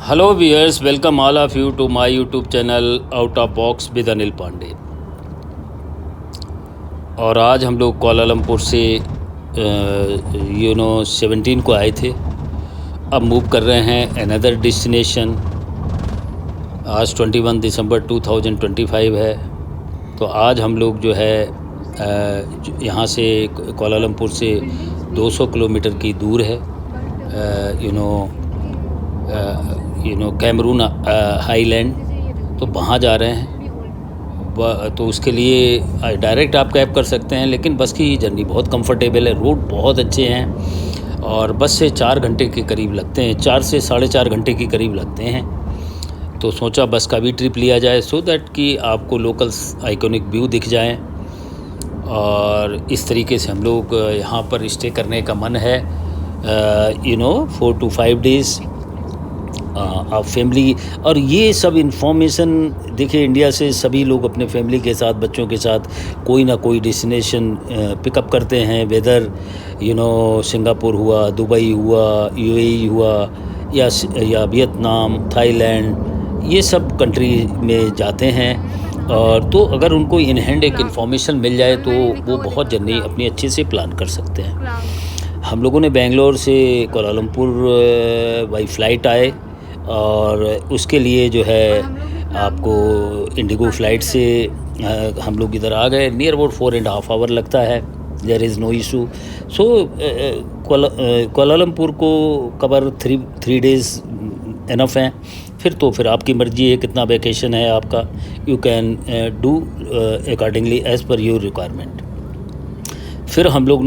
Hello viewers, welcome all of you to my YouTube channel out of box with Anil Pandey. और आज हम लोग Kuala Lumpur से 17 को आए थे। अब मूव कर रहे हैं अनदर डेस्टिनेशन। आज 21 दिसंबर 2025 है। तो आज हम लोग जो है यहाँ से कोलालमपुर से 200 किलोमीटर की दूर है कैमरून हाईलैंड। तो वहाँ जा रहे हैं। तो उसके लिए डायरेक्ट आप कैब कर सकते हैं, लेकिन बस की जर्नी बहुत कंफर्टेबल है। रोड बहुत अच्छे हैं और बस से 4 घंटे के करीब लगते हैं, 4 से 4.5 घंटे के करीब लगते हैं। तो सोचा बस का भी ट्रिप लिया जाए सो दैट कि आपको लोकल्स आइकॉनिक व्यू दिख जाएं। और इस तरीके से हम लोग यहाँ पर स्टे करने का मन है 4 to 5 डेज़ आप फैमिली। और ये सब इन्फॉर्मेशन देखिए, इंडिया से सभी लोग अपने फैमिली के साथ, बच्चों के साथ कोई ना कोई डेस्टिनेशन पिकअप करते हैं। वेदर सिंगापुर हुआ, दुबई हुआ, यूएई हुआ या वियतनाम, थाईलैंड, ये सब कंट्री में जाते हैं। और तो अगर उनको इन हैंड एक इन्फॉर्मेशन मिल जाए तो वो बहुत जर्नी अपनी अच्छे से प्लान कर सकते हैं। हम लोगों ने बेंगलोर से कोलालमपुर बाई फ़्लाइट आए और उसके लिए जो है आपको इंडिगो फ़्लाइट से हम लोग इधर आ गए। नियर अबाउट 4.5 आवर लगता है। There is no issue. So Kuala Lumpur को कवर 3 डेज़ इनफ हैं। फिर आपकी मर्ज़ी है कितना वैकेशन है आपका। You can do accordingly as per your requirement. फिर हम लोग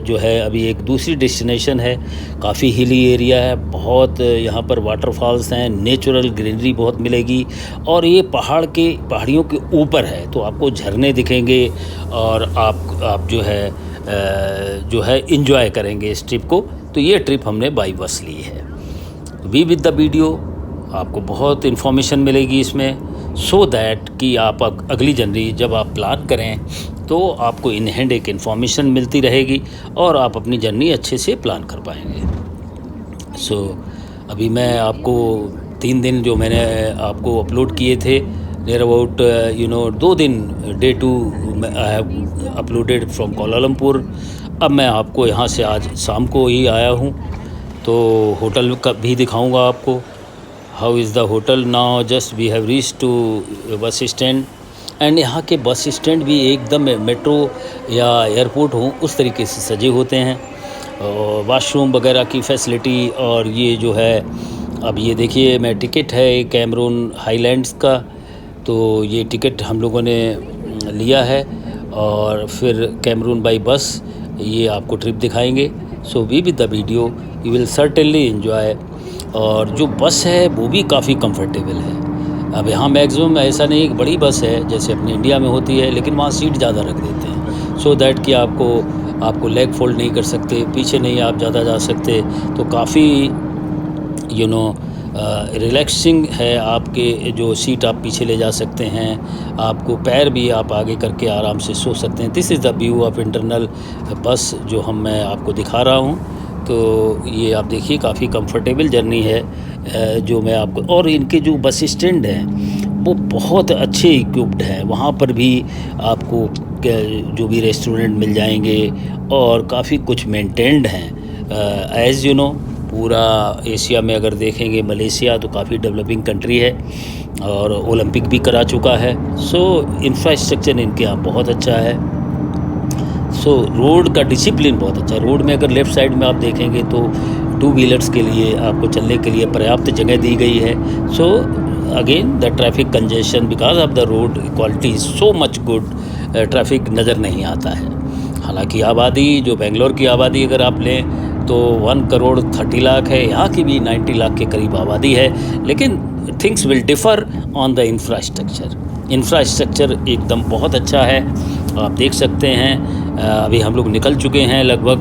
जो है अभी एक दूसरी डेस्टिनेशन है। काफ़ी हिली एरिया है, बहुत यहाँ पर वाटरफॉल्स हैं, नेचुरल ग्रीनरी बहुत मिलेगी। और ये पहाड़ियों के ऊपर है, तो आपको झरने दिखेंगे और आप जो है इंजॉय करेंगे इस ट्रिप को। तो ये ट्रिप हमने बाई बस ली है। बी विद द वीडियो, आपको बहुत इन्फॉर्मेशन मिलेगी इसमें, सो दैट कि आप अगली जर्नी जब आप प्लान करें तो आपको इन हैंड एक इन्फॉर्मेशन मिलती रहेगी और आप अपनी जर्नी अच्छे से प्लान कर पाएंगे। सो अभी मैं आपको 3 दिन जो मैंने आपको अपलोड किए थे, नियर अबाउट 2 दिन, day 2 I have uploaded from Kuala Lumpur. अब मैं आपको यहाँ से आज शाम को ही आया हूँ, तो होटल का भी दिखाऊँगा आपको। How is the hotel now. Just we have reach to bus stand. And यहाँ के बस स्टैंड भी एकदम मेट्रो या एयरपोर्ट हो उस तरीके से सजे होते हैं। और वाशरूम वगैरह की फैसिलिटी। और ये जो है, अब ये देखिए, मैं टिकट है कैमरून हाईलैंड्स का, तो ये टिकट हम लोगों ने लिया है। और फिर कैमरून बाई बस ये आपको ट्रिप दिखाएंगे। So we with the video you will certainly enjoy. और जो बस है वो भी काफ़ी कंफर्टेबल है। अब यहाँ मैक्सिमम ऐसा नहीं एक बड़ी बस है जैसे अपने इंडिया में होती है, लेकिन वहाँ सीट ज़्यादा रख देते हैं सो दैट कि आपको लेग फोल्ड नहीं कर सकते, पीछे नहीं आप ज़्यादा जा सकते। तो काफ़ी रिलैक्सिंग है। आपके जो सीट आप पीछे ले जा सकते हैं, आपको पैर भी आप आगे करके आराम से सो सकते हैं। This is the view of internal बस जो मैं आपको दिखा रहा हूँ। तो ये आप देखिए, काफ़ी कंफर्टेबल जर्नी है जो मैं आपको। और इनके जो बस स्टैंड हैं वो बहुत अच्छे इक्विप्ड हैं। वहाँ पर भी आपको जो भी रेस्टोरेंट मिल जाएंगे और काफ़ी कुछ मेंटेन्ड हैं। एज़ पूरा एशिया में अगर देखेंगे, मलेशिया तो काफ़ी डेवलपिंग कंट्री है और ओलंपिक भी करा चुका है। सो इंफ्रास्ट्रक्चर इनके यहाँ बहुत अच्छा है। सो रोड का डिसिप्लिन बहुत अच्छा है। रोड में अगर लेफ़्ट साइड में आप देखेंगे तो 2 व्हीलर्स के लिए आपको चलने के लिए पर्याप्त जगह दी गई है। So again the traffic congestion because of the road quality is so much good, traffic नज़र नहीं आता है। हालांकि आबादी, जो बेंगलोर की आबादी अगर आप लें तो 1 करोड़ 30 लाख है, यहाँ की भी 90 लाख के करीब आबादी है। लेकिन things will differ on the infrastructure एकदम बहुत अच्छा है। आप देख सकते हैं अभी हम लोग निकल चुके हैं, लगभग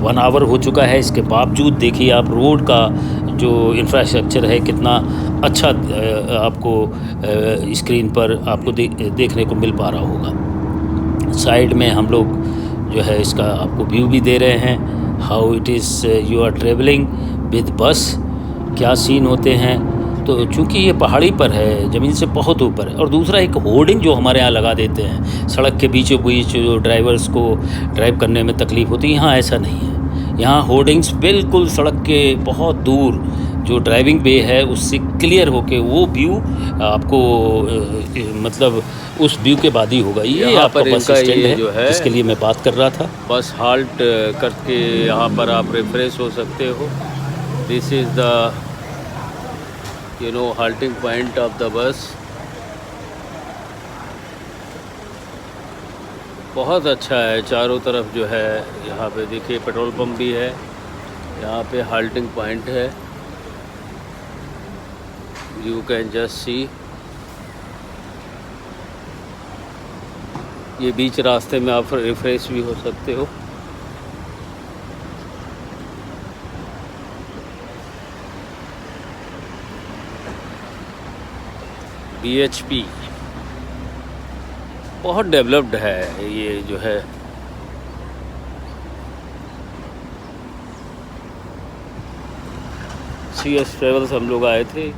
1 आवर हो चुका है। इसके बावजूद देखिए आप रोड का जो इंफ्रास्ट्रक्चर है कितना अच्छा आपको स्क्रीन पर आपको देखने को मिल पा रहा होगा। साइड में हम लोग जो है इसका आपको व्यू भी दे रहे हैं, how it is you are travelling with bus. क्या सीन होते हैं। तो चूँकि ये पहाड़ी पर है, ज़मीन से बहुत ऊपर है, और दूसरा एक होर्डिंग जो हमारे यहाँ लगा देते हैं सड़क के बीचों बीच, जो ड्राइवर्स को ड्राइव करने में तकलीफ़ होती है, यहाँ ऐसा नहीं है। यहाँ होर्डिंग्स बिल्कुल सड़क के बहुत दूर जो ड्राइविंग वे है उससे क्लियर होके वो व्यू आपको मतलब उस व्यू के बाद ही होगा। ये यहाँ आपका पर बस इनका स्टैंड ये जो है जिसके लिए मैं बात कर रहा था। बस हाल्ट करके यहाँ पर आप रिफ्रेश हो सकते हो। This is the halting point of the bus। बहुत अच्छा है, चारों तरफ जो है यहाँ पे देखिए पेट्रोल पंप भी है, यहाँ पे हाल्टिंग पॉइंट है, यू कैन जस्ट सी। ये बीच रास्ते में आप रिफ्रेश भी हो सकते हो। BHP बहुत डेवलप्ड है ये जो है। CS ट्रेवल्स हम लोग आए थे।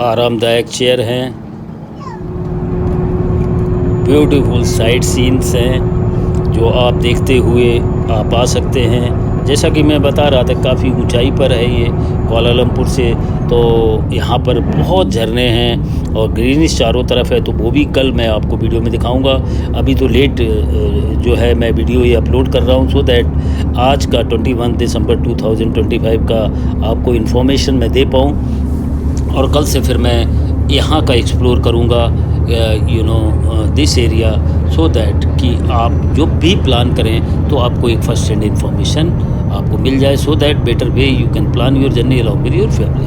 आरामदायक चेयर हैं, ब्यूटीफुल साइट सीन्स हैं जो आप देखते हुए आप आ सकते हैं। जैसा कि मैं बता रहा था, काफ़ी ऊंचाई पर है ये कुआलालंपुर से, तो यहाँ पर बहुत झरने हैं और ग्रीनिश चारों तरफ है। तो वो भी कल मैं आपको वीडियो में दिखाऊंगा। अभी तो लेट जो है मैं वीडियो ये अपलोड कर रहा हूँ, सो दैट आज का 21 दिसंबर 2025 का आपको इन्फॉर्मेशन मैं दे पाऊँ, और कल से फिर मैं यहाँ का एक्सप्लोर करूँगा दिस एरिया, सो दैट कि आप जो भी प्लान करें तो आपको एक फर्स्ट हैंड इन्फॉर्मेशन आपको मिल जाए, so that better way you can plan your journey along with your family.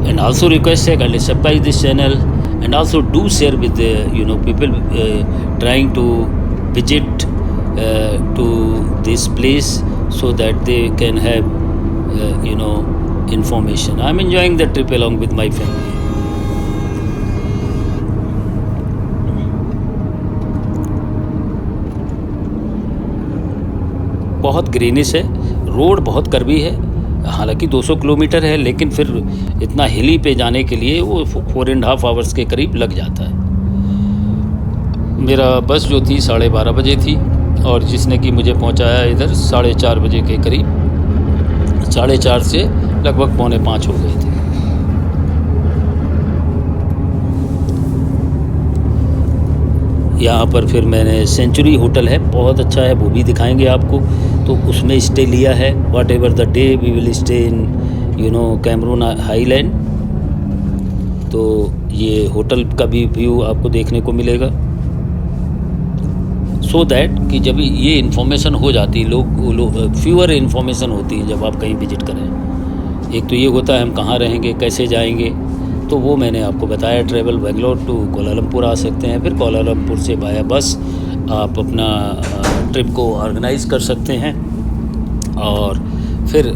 And also request है, kindly subscribe this channel and also do share with people trying to visit to this place, so that they can have information. I'm enjoying the trip along with my family. बहुत greenish है, road बहुत curvy है, हालांकि 200 kilometre है, लेकिन फिर इतना हिली पे जाने के लिए वो 4.5 आवर्स के करीब लग जाता है। मेरा बस जो थी 12:30 बजे थी, और जिसने कि मुझे पहुंचाया इधर 4:30 बजे के करीब, 4:30 से लगभग 4:45 हो गए थे। यहाँ पर फिर मैंने सेंचुरी होटल है, बहुत अच्छा है, वो भी दिखाएंगे आपको। तो उसमें स्टे लिया है, whatever the day we will stay in Cameron highland. तो ये होटल का भी व्यू आपको देखने को मिलेगा, सो दैट कि जब ये इन्फॉर्मेशन हो जाती, लोग फ्यूअर इन्फॉर्मेशन होती है जब आप कहीं विजिट करें। एक तो ये होता है हम कहाँ रहेंगे, कैसे जाएंगे, तो वो मैंने आपको बताया। ट्रैवल बेंगलोर टू कुआलालंपुर आ सकते हैं, फिर कुआलालंपुर से बाया बस आप अपना ट्रिप को ऑर्गेनाइज़ कर सकते हैं। और फिर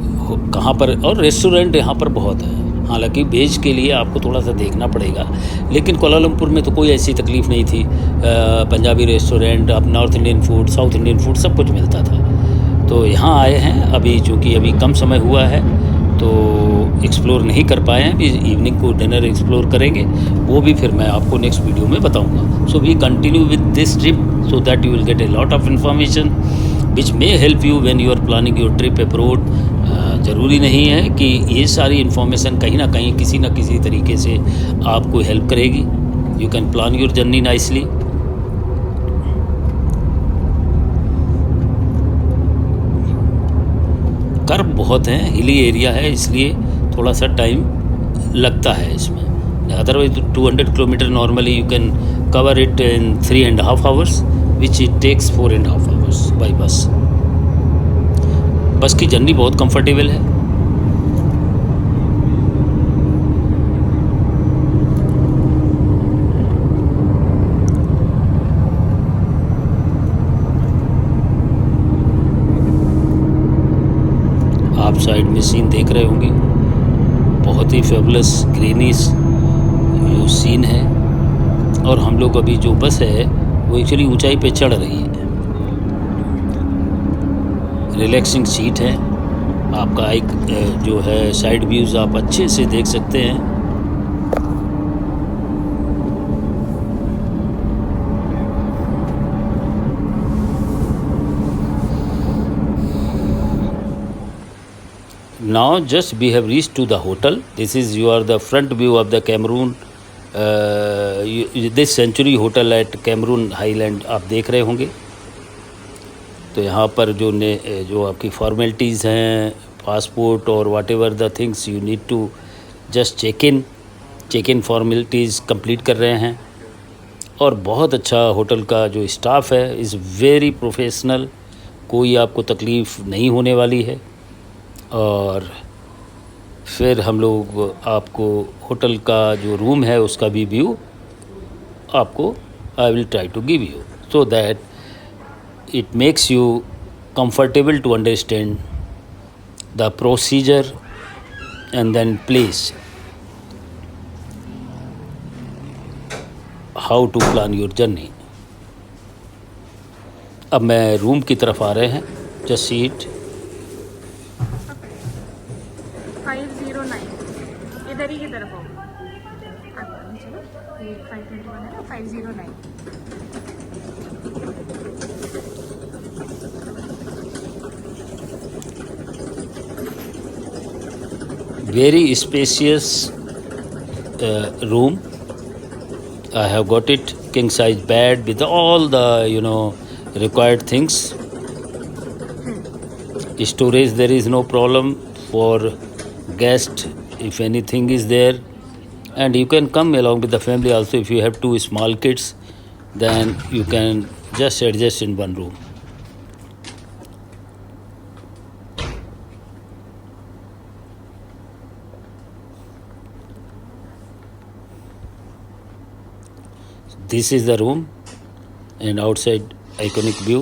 कहाँ पर, और रेस्टोरेंट यहाँ पर बहुत है, हालांकि वेज के लिए आपको थोड़ा सा देखना पड़ेगा, लेकिन कुआलालंपुर में तो कोई ऐसी तकलीफ़ नहीं थी। पंजाबी रेस्टोरेंट, अब north Indian food, south Indian food सब कुछ मिलता था। तो यहाँ आए हैं अभी, चूँकि अभी कम समय हुआ है तो एक्सप्लोर नहीं कर पाए हैं। अभी इवनिंग को डिनर एक्सप्लोर करेंगे, वो भी फिर मैं आपको नेक्स्ट वीडियो में बताऊंगा। So we continue with this trip, so that you will get a lot of information which may help you when you are planning your trip abroad. ज़रूरी नहीं है कि ये सारी इन्फॉर्मेशन कहीं ना कहीं किसी न किसी तरीके से आपको हेल्प करेगी। You can plan your journey nicely. Curve बहुत हैं, हिली एरिया है, इसलिए थोड़ा सा टाइम लगता है इसमें। Otherwise 200 kilometre normally you can cover it in 3.5 hours, which it takes 4.5 hours by bus. Bus की जर्नी बहुत कंफर्टेबल है। आप साइड में सीन देख रहे होंगे, बहुत ही फेबुलस ग्रीनिश जो सीन है, और हम लोग अभी जो बस है वो एक्चुअली ऊंचाई पे चढ़ रही है। रिलैक्सिंग सीट है, आपका एक जो है साइड व्यूज़ आप अच्छे से देख सकते हैं। Now just we have reached to the hotel. This is your the front view of the Cameroon this Century Hotel at Cameroon Highland आप देख रहे होंगे। तो यहाँ पर जो आपकी फॉर्मेलिटीज़ हैं, पासपोर्ट और whatever the things you need to just check in formalities complete कर रहे हैं। और बहुत अच्छा होटल का जो स्टाफ है इज़ वेरी प्रोफेशनल, कोई आपको तकलीफ़ नहीं होने वाली है। और फिर हम लोग आपको होटल का जो रूम है उसका भी व्यू आपको I will try to give you so that it makes you comfortable to understand the procedure and then place how to plan your journey। अब मैं रूम की तरफ आ रहे हैं, just see it। 509 इधर ही की तरफ हो। चलो 521 है ना, 509। Very spacious room. I have got it, king size bed with all the required things. Storage there is no problem for guest if anything is there, and you can come along with the family also. If you have two small kids, then you can just adjust in one room. This is the room and outside iconic view.